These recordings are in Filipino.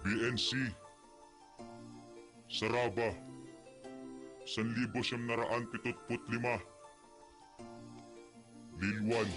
BNC, Saraba, 1,975, Lilwan.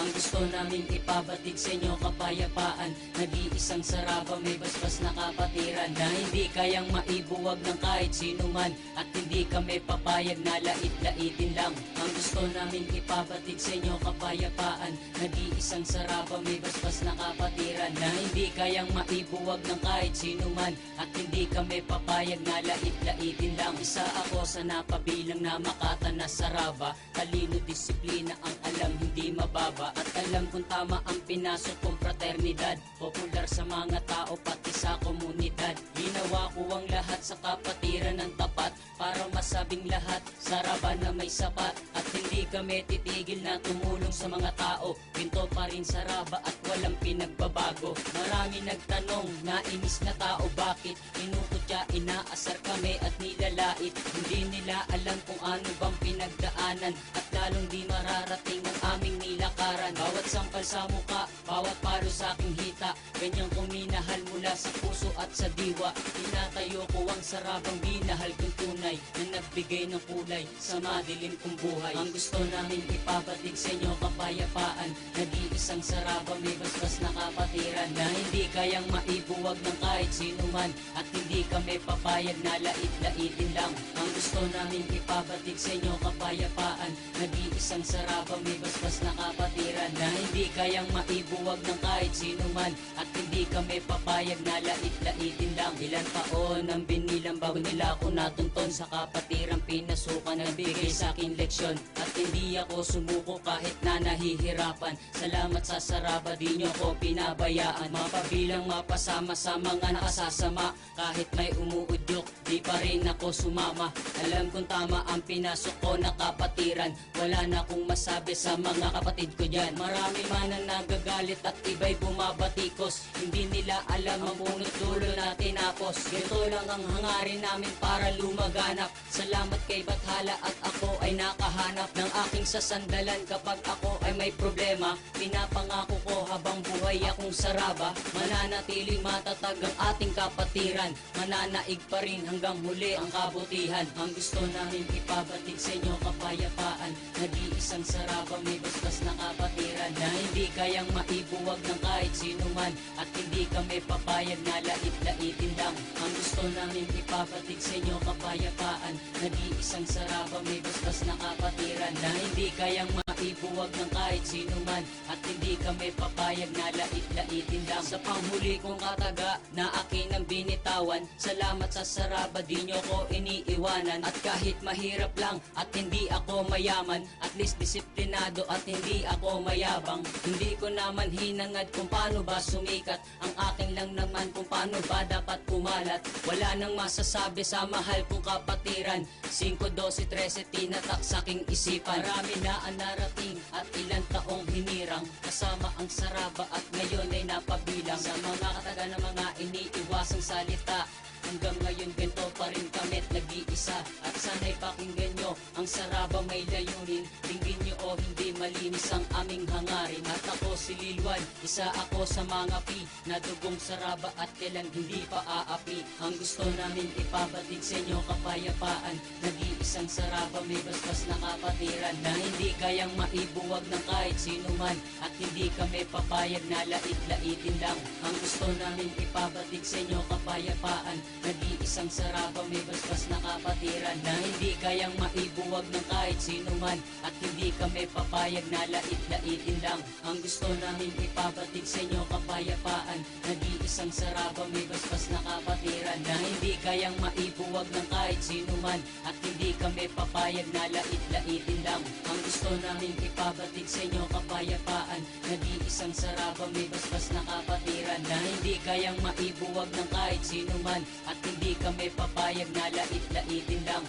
Ang gusto naming ipabatid sa inyo kapayapaan, nag-iisang Saraba may basbas na kapatiran na hindi kayang maibuwag ng kahit sino man, at hindi kami papayag na lait-laitin lang. Ang gusto naming ipabatid sa inyo kapayapaan, nag-iisang Saraba may basbas na kapatiran na hindi kayang maibuwag ng kahit sino man, at hindi kami papayag na lait-laitin lang. Isa ako sa napabilang na makata na Saraba, talino, disiplina ang alam, hindi mababa. At alam kung tama ang pinasok kong fraternidad, popular sa mga tao pati sa komunidad. Ginawa ko ang lahat sa kapatiran ng tapat, para masabing lahat Saraba na may sapat. At hindi kami titigil na tumulong sa mga tao, pinto pa rin Saraba at walang pinagbabago. Marami nagtanong, nainis na tao, bakit inukutya, inaasar kami at nilalait. Hindi nila alam kung ano bang pinagdaanan, at lalong di mararating ang aming nilakaran. Bawat sampal sa muka, bawat palo sa aking hita, ganyang kuminahal mula sa puso at sa diwa. Tinatayo ko ang Sarabang binahal kong tunay, na nagbigay ng kulay sa madilim kong buhay. Ang gusto namin ipabatid sa inyo kapayapaan, nag-iisang Saraba may basbas na kapatiran na hindi kayang maibuwag ng kahit sino man, at hindi kami papayag na lait-laitin lang. Ang gusto namin ipabatid sa inyo kapayapaan, nag-iisang Saraba may basbas na kapatiran na hindi kayang maibuwag ng kahit sino man, at hindi kami papayag na lait-laitin lang. Ilan taon ang binilang bago nila ako natunton sa kapatirang pinasukan, nagbigay sa akin leksyon, at hindi ako sumuko kahit na nahihirapan. Salamat sa Saraba, di nyo ko pinabayaan. Mapabilang mapasama sa mga nakasasama, kahit may umuudyok, di pa rin ako sumama. Alam kong tama ang pinasok ko na kapatiran, wala na akong masabi sa mga kapatid ko dyan. Marami man ang nagagalit at iba'y bumabatikos, hindi nila alam ang punot dulo na tinapos. Ganito lang ang hangarin namin para lumaganap. Salamat kay Bathala at ako ay nakahanap ng aking sasandalan kapag ako ay may problema. Pinapangako ko habang buhay akong Saraba, mananatiling matatag ang ating kapatiran, mananaig pa rin hanggang huli ang kabutihan. Ang gusto namin ipabatid sa inyo kapayapaan, nag-iisang Saraba may basbas na kapatiran na hindi kayang maibuwag ng kahit sino man, at hindi kami papayag na lait-laitin lang. Ang gusto namin ipabatid sa inyo kapayapaan, nag-iisang Saraba may basbas na kapatiran na hindi kayang maibuwag ng kahit sino man, at hindi kami papayag na lait-laitin lang. Sa panghuli kong kataga na akin ang binitawan, salamat sa Saraba, di nyo ko iniiwanan. At kahit mahirap lang at hindi ako mayaman, at least disiplinado at hindi ako mayabang. Hindi ko naman hinangad kung paano ba sumikat, ang akin lang naman kung paano ba dapat kumalat. Wala nang masasabi sa mahal kong kapatiran, 5, 12, 13 tinatak sa aking isipan. Marami na ang narating at ilang taong hinirang, kasama ang Saraba at ngayon ay napabilang. Sa mga kataga na mga iniiwasang salita, hanggang ngayon ganito pa rin kami't nag-iisa. At sana'y pakinggan nyo, ang Saraba may layunin, dinggin nyo o hindi malinis ang aming hangarin. At ako si Lilwan, isa ako sa mga pi na dugong Saraba at kailan hindi pa aapi. Ang gusto namin ipabatid sa inyo kapayapaan, nag-iisang Saraba may basbas na kapatiran na hindi kayang maibuwag ng kahit sino man, at hindi kami papayag na lait-laitin lang. Ang gusto namin ipabatid sa inyo kapayapaan, nag-iisang Saraba may basbas na kapatiran na hindi kayang maibuwag ng kahit sino man, at hindi kami papayag na lait-laitin lang. Ang gusto namin ipabatid sa inyo kapayapaan, nag-iisang Saraba may basbas na kapatiran na hindi kayang maibuwag ng kahit sino man, at hindi kami papayag na lait-laitin lang. Ang gusto namin ipabatid sa inyo kapayapaan, nag-iisang Saraba may basbas na kapatiran na hindi kayang maibuwag ng kahit sino man, at hindi kami papayag na lait-laitin lang.